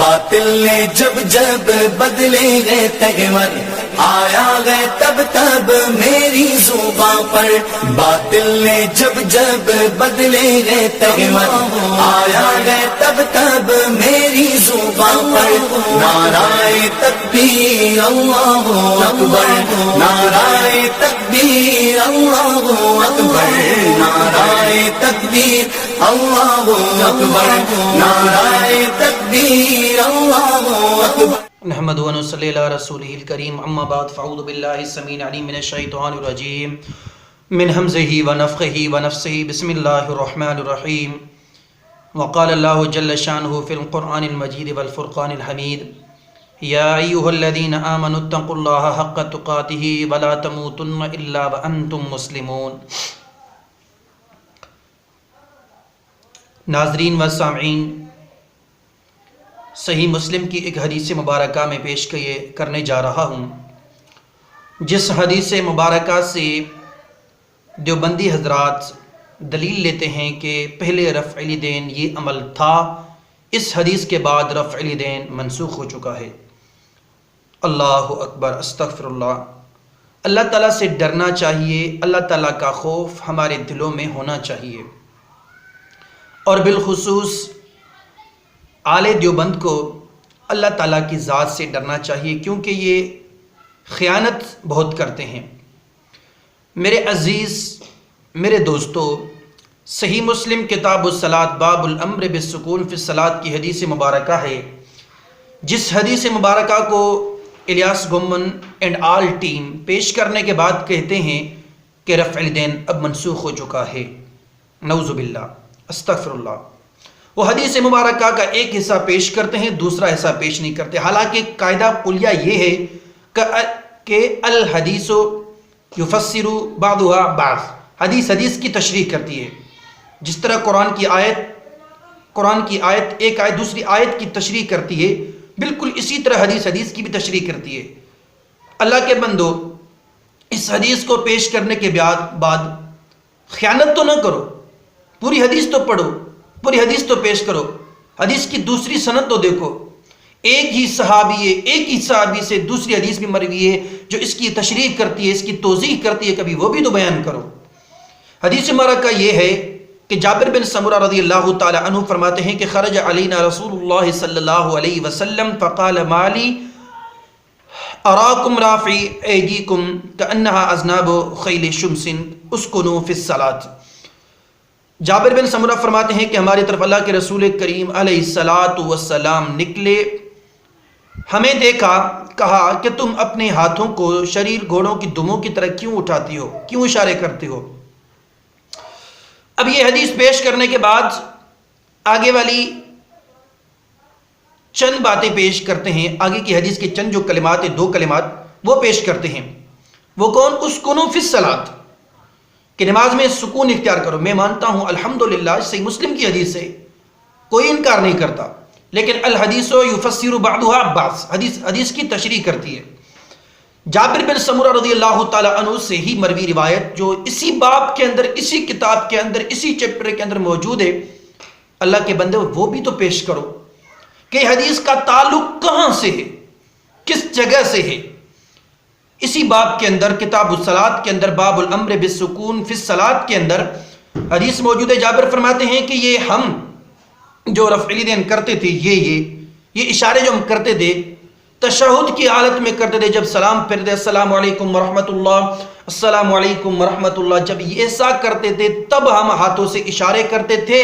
باطل نے جب جب بدلے گئے تیور، آیا گئے تب تب میری زباں پر، باطل نے جب جب بدلے گئے تیور، آیا گئے تب تب میری زباں پر، نعرہ تکبیر اللہ اکبر، نعرہ تکبیر اللہ اکبر، نعرہ تکبیر اللہ اکبر، نعرہ تکبیر اللہ اکبر۔ نحمد و نصلی علی رسولہ الکریم، اما بعد فاعوذ باللہ السمیع العلیم من الشیطان الرجیم من ہمزہ ونفخہ ونفثہ، بسم اللہ الرحمن الرحیم۔ وقال اللہ جل شانہ فی القرآن المجید والفرقان الحمید، یا ایہا الذین آمنوا اتقوا اللہ حق تقاتہ ولا تموتن الا وانتم مسلمون۔ ناظرین و سامعین، صحیح مسلم کی ایک حدیث مبارکہ میں پیش کرنے جا رہا ہوں، جس حدیث مبارکہ سے دیوبندی حضرات دلیل لیتے ہیں کہ پہلے رفع الیدین یہ عمل تھا، اس حدیث کے بعد رفع الیدین منسوخ ہو چکا ہے۔ اللہ اکبر، استغفر اللہ۔ اللہ تعالیٰ سے ڈرنا چاہیے، اللہ تعالیٰ کا خوف ہمارے دلوں میں ہونا چاہیے، اور بالخصوص آل دیوبند کو اللہ تعالیٰ کی ذات سے ڈرنا چاہیے، کیونکہ یہ خیانت بہت کرتے ہیں۔ میرے عزیز، میرے دوستو، صحیح مسلم کتاب الصلاۃ باب الامر بالسکون فی الصلاۃ کی حدیث مبارکہ ہے، جس حدیث مبارکہ کو الیاس گھمن اینڈ آل ٹیم پیش کرنے کے بعد کہتے ہیں کہ رفع الیدین اب منسوخ ہو چکا ہے۔ نعوذ باللہ، استغفر اللہ۔ وہ حدیث مبارکہ کا ایک حصہ پیش کرتے ہیں، دوسرا حصہ پیش نہیں کرتے، حالانکہ قاعدہ کلیہ یہ ہے کہ الحدیث یفسر بعضها بعض، حدیث کی تشریح کرتی ہے، جس طرح قرآن کی آیت ایک آیت دوسری آیت کی تشریح کرتی ہے، بالکل اسی طرح حدیث کی بھی تشریح کرتی ہے۔ اللہ کے بندو، اس حدیث کو پیش کرنے کے بعد خیانت تو نہ کرو، پوری حدیث تو پڑھو، پوری حدیث تو پیش کرو، حدیث کی دوسری سند تو دیکھو، ایک ہی صحابی سے دوسری حدیث بھی مروی ہے جو اس کی تشریح کرتی ہے، اس کی توضیح کرتی ہے، کبھی وہ بھی تو بیان کرو۔ حدیث مبارکہ یہ ہے کہ جابر بن سمرہ رضی اللہ تعالی عنہ فرماتے ہیں کہ خرج علینا رسول اللہ صلی اللہ علیہ وسلم فقال مالی اراکم رافعی ایدیکم کانہا اذناب خیل شمس اسکنوا فی الصلاۃ۔ جابر بن سمرہ فرماتے ہیں کہ ہماری طرف اللہ کے رسول کریم علیہ السلام نکلے، ہمیں دیکھا، کہا کہ تم اپنے ہاتھوں کو شریر گھوڑوں کی دموں کی طرح کیوں اٹھاتی ہو، کیوں اشارے کرتے ہو۔ اب یہ حدیث پیش کرنے کے بعد آگے والی چند باتیں پیش کرتے ہیں، آگے کی حدیث کے چند جو کلمات ہیں، 2 کلمات وہ پیش کرتے ہیں۔ وہ کون؟ اسکنوا فی الصلاۃ، کہ نماز میں سکون اختیار کرو۔ میں مانتا ہوں الحمدللہ صحیح مسلم کی حدیث ہے، کوئی انکار نہیں کرتا، لیکن الحدیث یفسر بعضها بعض، حدیث کی تشریح کرتی ہے۔ جابر بن سمرہ رضی اللہ تعالی عنہ سے ہی مروی روایت جو اسی باب کے اندر، اسی کتاب کے اندر، اسی چیپٹر کے اندر موجود ہے، اللہ کے بندے وہ بھی تو پیش کرو کہ حدیث کا تعلق کہاں سے ہے، کس جگہ سے ہے۔ اسی باب کے اندر، کتاب الصلاۃ کے اندر، باب الامر بالسکون فی الصلاۃ کے اندر حدیث موجود ہے۔ جابر فرماتے ہیں کہ یہ ہم جو رفع الیدین کرتے تھے، یہ اشارے جو ہم کرتے تھے تشہد کی حالت میں کرتے تھے، جب سلام پھرتے السلام علیکم ورحمۃ اللہ، السلام علیکم ورحمۃ اللہ، جب ایسا کرتے تھے تب ہم ہاتھوں سے اشارے کرتے تھے،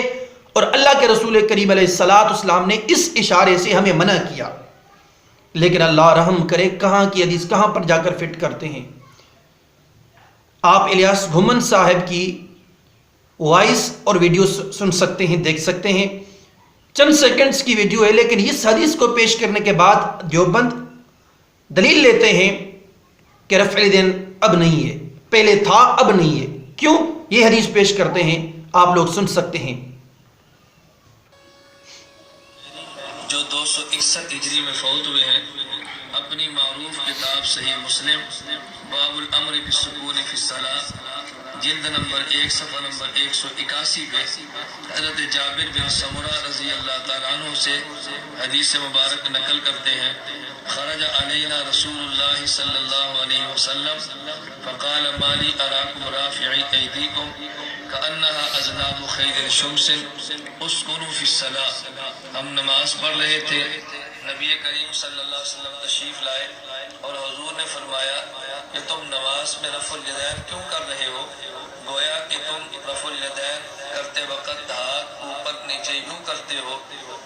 اور اللہ کے رسول کریم علیہ السلام نے اس اشارے سے ہمیں منع کیا۔ لیکن اللہ رحم کرے، کہاں کی حدیث کہاں پر جا کر فٹ کرتے ہیں۔ آپ الیاس گھمن صاحب کی وائس اور ویڈیو سن سکتے ہیں، دیکھ سکتے ہیں، چند سیکنڈز کی ویڈیو ہے، لیکن اس حدیث کو پیش کرنے کے بعد دیوبند دلیل لیتے ہیں کہ رفع الیدین اب نہیں ہے، پہلے تھا اب نہیں ہے۔ کیوں؟ یہ حدیث پیش کرتے ہیں، آپ لوگ سن سکتے ہیں۔ جو 261 ہجری میں فوت ہوئے ہیں، اپنی معروف کتاب صحیح مسلم باب الامر بالسکون فی الصلاۃ جلد نمبر 1 صفحہ نمبر 181 پہ حضرت جابر بن سمرہ رضی اللہ تعالیٰ عنہ سے حدیث مبارک نقل کرتے ہیں، خرج علینا رسول اللہ صلی اللہ علیہ وسلم فقال ما لی اراکم رافعی ایدیکم کأنها اذناب خیل شمس اسکنوا فی الصلاۃ۔ ہم نماز پڑھ رہے تھے، نبی کریم صلی اللہ علیہ وسلم تشریف لائے اور حضور نے فرمایا کہ تم نماز میں رفع الیدین کیوں کر رہے ہو؟ گویا کہ تم رفع الیدین کرتے وقت ہاتھ اوپر نیچے یوں کرتے ہو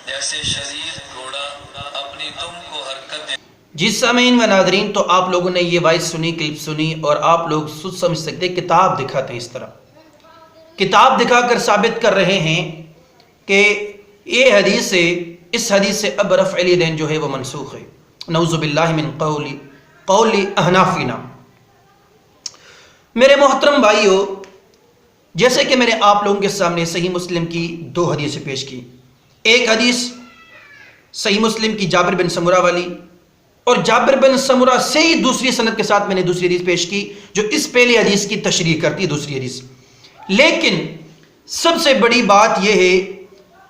جیسے شریر گھوڑا اپنی دم کو حرکت دے۔ جی سامعین و ناظرین، تو آپ لوگوں نے یہ وائس سنی، کلپ سنی، اور آپ لوگ سوچ سمجھ سکتے کتاب دکھاتے ہیں، اس طرح کتاب دکھا کر ثابت کر رہے ہیں کہ یہ حدیث ہے، اس حدیث سے اب رفع الیدین جو ہے وہ منسوخ ہے۔ نعوذ باللہ من قول احنافنا۔ میرے محترم بھائیو، جیسے کہ میں نے آپ لوگوں کے سامنے صحیح مسلم کی 2 حدیثیں پیش کی، ایک حدیث صحیح مسلم کی جابر بن سمرہ والی، اور جابر بن سمرہ سے ہی دوسری سند کے ساتھ میں نے دوسری حدیث پیش کی جو اس پہلی حدیث کی تشریح کرتی ہے، دوسری حدیث۔ لیکن سب سے بڑی بات یہ ہے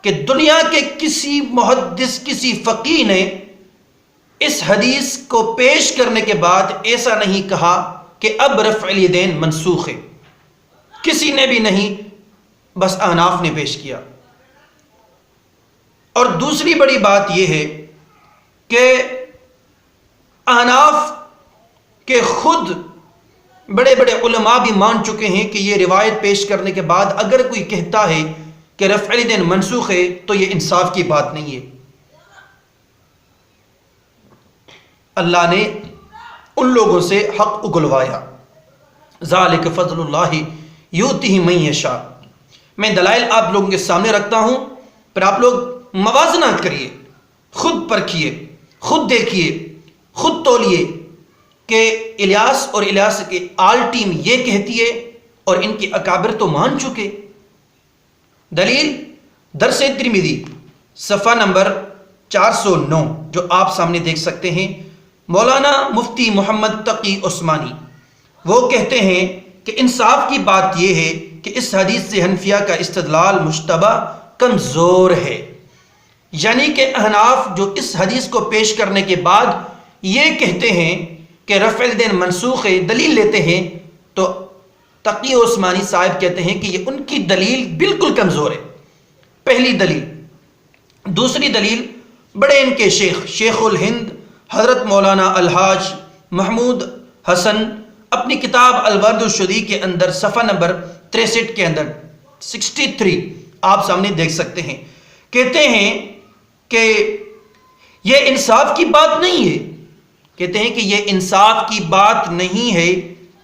کہ دنیا کے کسی محدث، کسی فقیہ نے اس حدیث کو پیش کرنے کے بعد ایسا نہیں کہا کہ اب رفع الیدین منسوخ ہے، کسی نے بھی نہیں، بس احناف نے پیش کیا۔ اور دوسری بڑی بات یہ ہے کہ احناف کے خود بڑے بڑے علماء بھی مان چکے ہیں کہ یہ روایت پیش کرنے کے بعد اگر کوئی کہتا ہے کہ رفع الیدین منسوخ ہے تو یہ انصاف کی بات نہیں ہے۔ اللہ نے ان لوگوں سے حق اگلوایا، ذالک فضل اللہ یؤتیہ من یشاء۔ میں دلائل آپ لوگوں کے سامنے رکھتا ہوں، پھر آپ لوگ موازنہ کریے، خود پرکھیے، خود دیکھیے، خود تولیے کہ الیاس اور الیاس کی آل ٹیم یہ کہتی ہے اور ان کی اکابر تو مان چکے۔ دلیل درس ترمذی صفحہ نمبر 409 جو آپ سامنے دیکھ سکتے ہیں، مولانا مفتی محمد تقی عثمانی وہ کہتے ہیں کہ انصاف کی بات یہ ہے کہ اس حدیث سے حنفیہ کا استدلال مشتبہ کمزور ہے، یعنی کہ احناف جو اس حدیث کو پیش کرنے کے بعد یہ کہتے ہیں کہ رفع الیدین منسوخ ہے، دلیل لیتے ہیں، تو تقی عثمانی صاحب کہتے ہیں کہ یہ ان کی دلیل بالکل کمزور ہے، پہلی دلیل۔ دوسری دلیل، بڑے ان کے شیخ الہند حضرت مولانا الحاج محمود حسن اپنی کتاب الورد الشدی کے اندر صفحہ نمبر 63 کے اندر 63 آپ سامنے دیکھ سکتے ہیں، کہتے ہیں کہ یہ انصاف کی بات نہیں ہے، کہتے ہیں کہ یہ انصاف کی بات نہیں ہے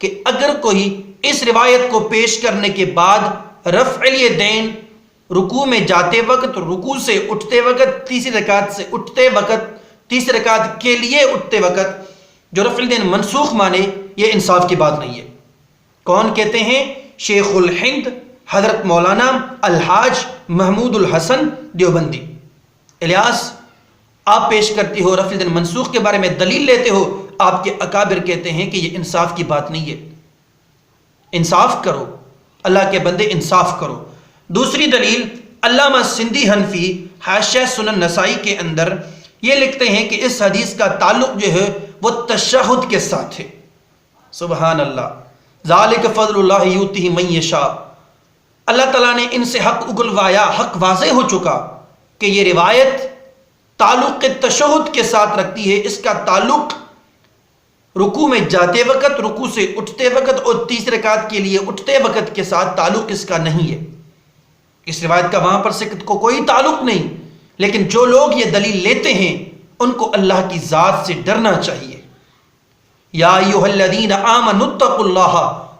کہ اگر کوئی اس روایت کو پیش کرنے کے بعد رفع الیدین رکوع میں جاتے وقت، رکوع سے اٹھتے وقت، تیسری رکعت سے اٹھتے وقت، تیسری رکعت کے لیے اٹھتے وقت جو رفع الیدین منسوخ مانے، یہ انصاف کی بات نہیں ہے۔ کون کہتے ہیں؟ شیخ الہند حضرت مولانا الحاج محمود الحسن دیوبندی۔ الیاس، آپ پیش کرتی ہو رفع الیدین منسوخ کے بارے میں دلیل لیتے ہو، آپ کے اکابر کہتے ہیں کہ یہ انصاف کی بات نہیں ہے، انصاف کرو، اللہ کے بندے انصاف کرو۔ دوسری دلیل، علامہ سندھی حنفی حاشیہ سنن نسائی کے اندر یہ لکھتے ہیں کہ اس حدیث کا تعلق جو ہے وہ تشہد کے ساتھ ہے۔ سبحان اللہ، ذالک فضل اللہ یؤتیہ من یشاء۔ اللہ تعالیٰ نے ان سے حق اگلوایا، حق واضح ہو چکا کہ یہ روایت تعلق تشہد کے ساتھ رکھتی ہے، اس کا تعلق رکوع میں جاتے وقت، رکوع سے اٹھتے وقت اور تیسرے رکعت کے لیے اٹھتے وقت کے ساتھ تعلق اس کا نہیں ہے۔ اس روایت کا وہاں پر سے کوئی تعلق نہیں، لیکن جو لوگ یہ دلیل لیتے ہیں ان کو اللہ کی ذات سے ڈرنا چاہیے۔ یا ایھا الذین آمنوا اتقوا اللہ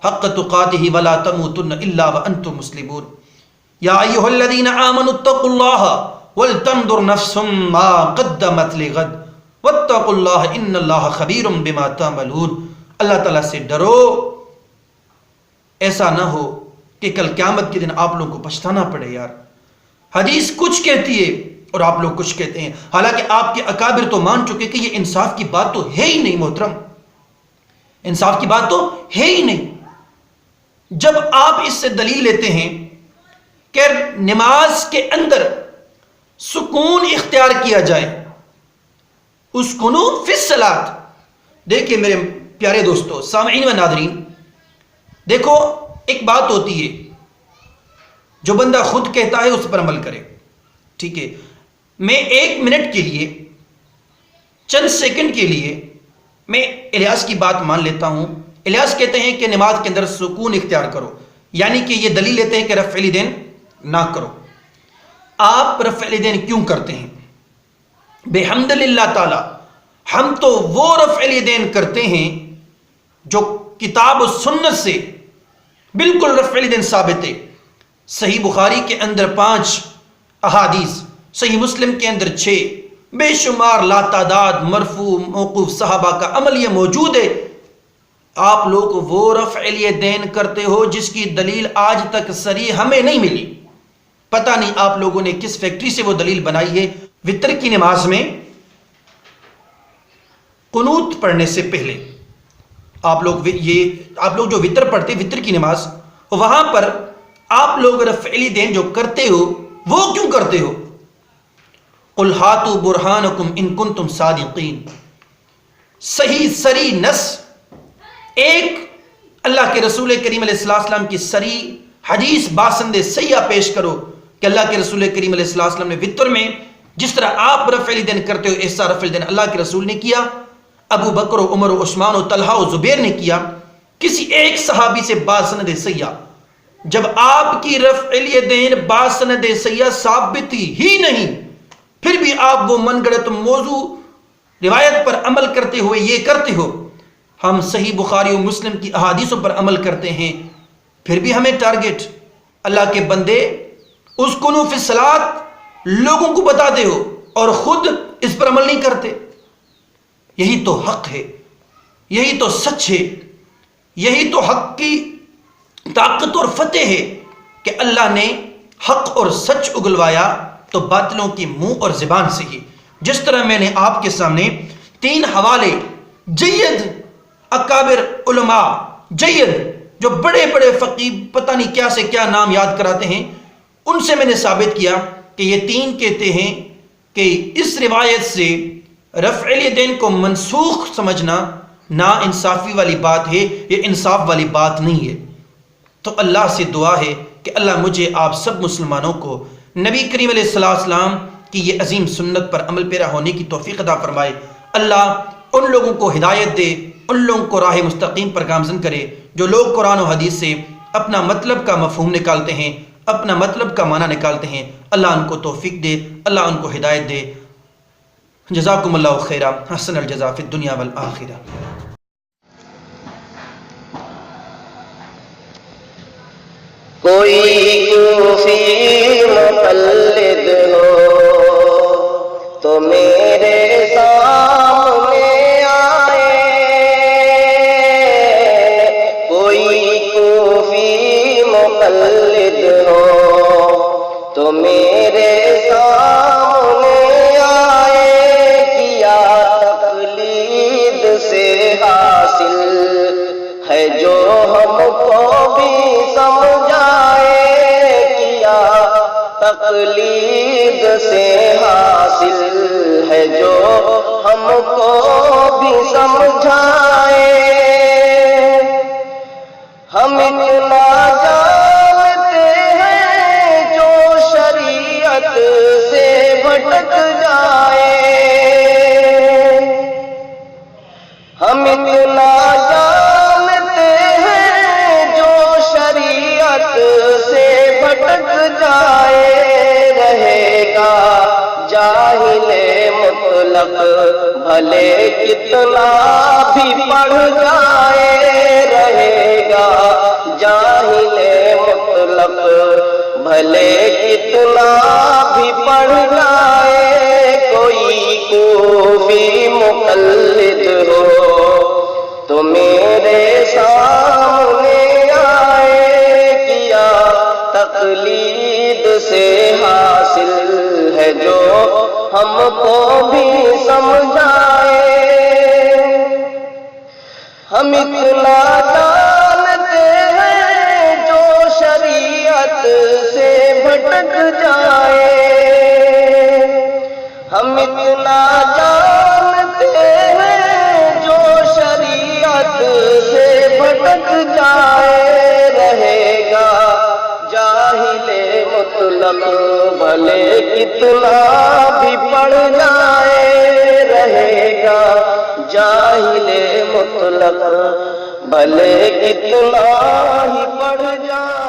حق تقاتہ ولا تموتن الا وانتم مسلمون۔ یا ایھا الذین آمنوا اتقوا اللہ ولتنظر نفس ما قدمت لغد واتقوا اللہ ان اللہ خبیر بما تعملون۔ اللہ تعالیٰ سے ڈرو، ایسا نہ ہو کہ کل قیامت کے دن آپ لوگوں کو پچھتانا پڑے۔ یار حدیث کچھ کہتی ہے اور آپ لوگ کچھ کہتے ہیں، حالانکہ آپ کے اکابر تو مان چکے کہ یہ انصاف کی بات تو ہے ہی نہیں۔ محترم، انصاف کی بات تو ہے ہی نہیں۔ جب آپ اس سے دلیل لیتے ہیں کہ نماز کے اندر سکون اختیار کیا جائے، اسکنوا فی الصلاۃ، دیکھیں میرے پیارے دوستو، سامعین و ناظرین، دیکھو ایک بات ہوتی ہے جو بندہ خود کہتا ہے اس پر عمل کرے، ٹھیک ہے؟ میں 1 منٹ کے لیے، چند سیکنڈ کے لیے میں الیاس کی بات مان لیتا ہوں۔ الیاس کہتے ہیں کہ نماز کے اندر سکون اختیار کرو، یعنی کہ یہ دلیل لیتے ہیں کہ رفع الیدین نہ کرو۔ آپ رفع الیدین کیوں کرتے ہیں؟ بحمد للہ تعالی، ہم تو وہ رفع الیدین کرتے ہیں جو کتاب و سنت سے بالکل رفع الیدین ثابت ہے۔ صحیح بخاری کے اندر 5 احادیث، صحیح مسلم کے اندر 6، بے شمار لا تعداد مرفوع موقوف صحابہ کا عمل یہ موجود ہے۔ آپ لوگ وہ رفع الیدین کرتے ہو جس کی دلیل آج تک صریح ہمیں نہیں ملی۔ پتہ نہیں آپ لوگوں نے کس فیکٹری سے وہ دلیل بنائی ہے۔ وتر کی نماز میں قنوت پڑھنے سے پہلے آپ لوگ جو وتر پڑھتے، وتر کی نماز، وہاں پر آپ لوگ رفع الیدین جو کرتے ہو وہ کیوں کرتے ہو؟ قل ہاتوا برہانکم ان کنتم صادقین۔ صحیح صریح نص، ایک اللہ کے رسول کریم علیہ السلام کی صریح حدیث باسند سیاح پیش کرو کہ اللہ کے رسول کریم علیہ السلام نے وتر میں جس طرح آپ رفع الیدین کرتے ہو ایسا رفع الیدین اللہ کے رسول نے کیا، ابو بکر و عمر و عثمان و طلحہ و زبیر نے کیا، کسی ایک صحابی سے باسند سیاح۔ جب آپ کی رفع الیدین باسند سیاح ثابت ہی نہیں، پھر بھی آپ وہ من گڑت موضوع روایت پر عمل کرتے ہوئے یہ کرتے ہو۔ ہم صحیح بخاری و مسلم کی احادیثوں پر عمل کرتے ہیں، پھر بھی ہمیں ٹارگٹ، اللہ کے بندے اسکنوا فی الصلاۃ لوگوں کو بتاتے ہو اور خود اس پر عمل نہیں کرتے۔ یہی تو حق ہے، یہی تو سچ ہے، یہی تو حق کی طاقت اور فتح ہے کہ اللہ نے حق اور سچ اگلوایا تو باطلوں کی منہ اور زبان سے ہی۔ جس طرح میں نے آپ کے سامنے 3 حوالے جید اکابر علماء، جید جو بڑے بڑے فقیہ پتہ نہیں کیا سے کیا نام یاد کراتے ہیں، ان سے میں نے ثابت کیا کہ یہ 3 کہتے ہیں کہ اس روایت سے رفع الیدین کو منسوخ سمجھنا نا انصافی والی بات ہے، یہ انصاف والی بات نہیں ہے۔ تو اللہ سے دعا ہے کہ اللہ مجھے آپ سب مسلمانوں کو نبی کریم علیہ السلام کی یہ عظیم سنت پر عمل پیرا ہونے کی توفیق عطا فرمائے۔ اللہ ان لوگوں کو ہدایت دے، ان لوگوں کو راہ مستقیم پر گامزن کرے جو لوگ قرآن و حدیث سے اپنا مطلب کا مفہوم نکالتے ہیں، اپنا مطلب کا معنی نکالتے ہیں۔ اللہ ان کو توفیق دے، اللہ ان کو ہدایت دے۔ جزاکم اللہ خیرا، حسن الجزا فی الدنیا والآخرہ۔ کوئی کوفی مقلد ہو تو میرے سامنے آئے، کوئی کوفی مقلد ہو تو میرے سامنے آئے، کیا تقلید سے حاصل ہے جو ہم کو بھی سمجھائے، کیا تقلید سے حاصل ہے جو ہم کو بھی سمجھائے۔ ہم اتنا جانتے ہیں جو شریعت سے بھٹک جائے، ہم اتنا جانتے ہیں جو شریعت سے بھٹک جائے، رہے گا جاہل مطلق بھلے کتنا بھی پڑھ جائے، رہے گا جاہل مطلق بھلے کتنا بھی پڑھ جائے، کوئی کوفی مقلد ہو تو میرے سامنے آئے، کیا تقلید سے حاصل ہے جو ہم کو بھی سمجھائے۔ ہم اتنا جانتے ہیں کتنا بھی پڑھ جائے رہے گا جاہل مطلق، بھلے کتنا ہی پڑھ جائے